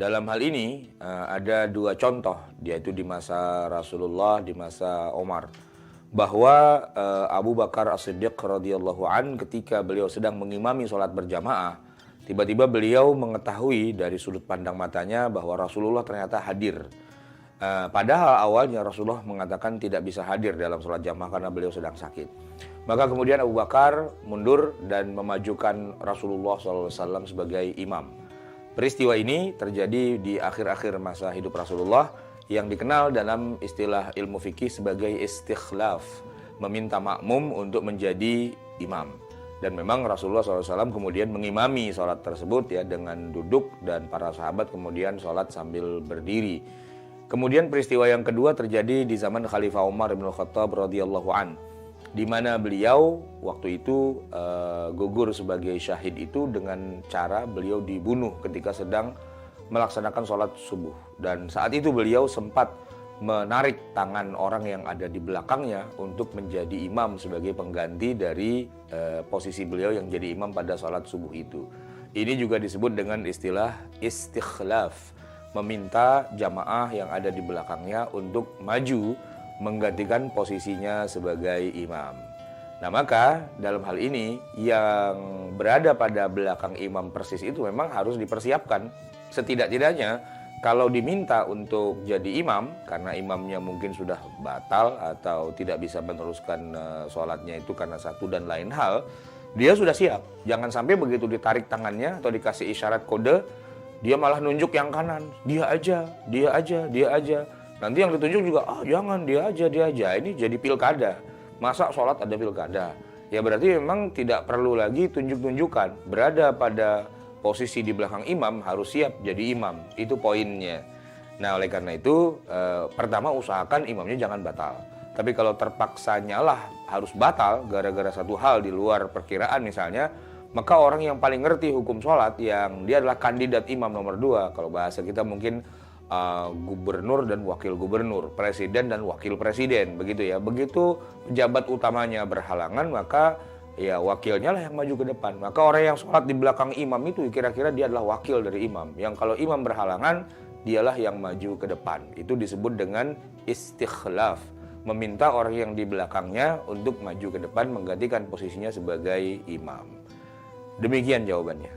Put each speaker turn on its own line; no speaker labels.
Dalam hal ini ada dua contoh, yaitu di masa Rasulullah, di masa Umar, bahwa Abu Bakar As-Siddiq radhiyallahu an ketika beliau sedang mengimami sholat berjamaah, tiba-tiba beliau mengetahui dari sudut pandang matanya bahwa Rasulullah ternyata hadir. Padahal awalnya Rasulullah mengatakan tidak bisa hadir dalam sholat jamaah karena beliau sedang sakit. Maka kemudian Abu Bakar mundur dan memajukan Rasulullah SAW sebagai imam. Peristiwa ini terjadi di akhir-akhir masa hidup Rasulullah yang dikenal dalam istilah ilmu fikih sebagai istikhlaf, meminta makmum untuk menjadi imam. Dan memang Rasulullah SAW kemudian mengimami sholat tersebut ya dengan duduk, dan para sahabat kemudian sholat sambil berdiri. Kemudian peristiwa yang kedua terjadi di zaman Khalifah Umar bin Khattab radhiyallahu an, di mana beliau waktu itu gugur sebagai syahid itu dengan cara beliau dibunuh ketika sedang melaksanakan sholat subuh. Dan saat itu beliau sempat menarik tangan orang yang ada di belakangnya untuk menjadi imam sebagai pengganti dari posisi beliau yang jadi imam pada sholat subuh itu. Ini juga disebut dengan istilah istikhlaf, meminta jamaah yang ada di belakangnya untuk maju menggantikan posisinya sebagai imam. Nah, maka dalam hal ini yang berada pada belakang imam persis itu memang harus dipersiapkan. Setidak-tidaknya kalau diminta untuk jadi imam karena imamnya mungkin sudah batal atau tidak bisa meneruskan sholatnya itu karena satu dan lain hal, dia sudah siap. Jangan sampai begitu ditarik tangannya atau dikasih isyarat kode, dia malah nunjuk yang kanan, dia aja. Nanti yang ditunjuk juga, jangan, dia aja. Ini jadi pilkada. Masa sholat ada pilkada? Ya berarti memang tidak perlu lagi tunjuk-tunjukkan. Berada pada posisi di belakang imam harus siap jadi imam. Itu poinnya. Nah, oleh karena itu, pertama usahakan imamnya jangan batal. Tapi kalau terpaksanya lah harus batal gara-gara satu hal di luar perkiraan misalnya, maka orang yang paling ngerti hukum sholat, yang dia adalah kandidat imam nomor 2, kalau bahasa kita mungkin gubernur dan wakil gubernur, presiden dan wakil presiden, begitu ya. Begitu pejabat utamanya berhalangan, maka ya wakilnya lah yang maju ke depan. Maka orang yang sholat di belakang imam itu kira-kira dia adalah wakil dari imam. Yang kalau imam berhalangan, dialah yang maju ke depan. Itu disebut dengan istikhlaf, meminta orang yang di belakangnya untuk maju ke depan menggantikan posisinya sebagai imam. Demikian jawabannya.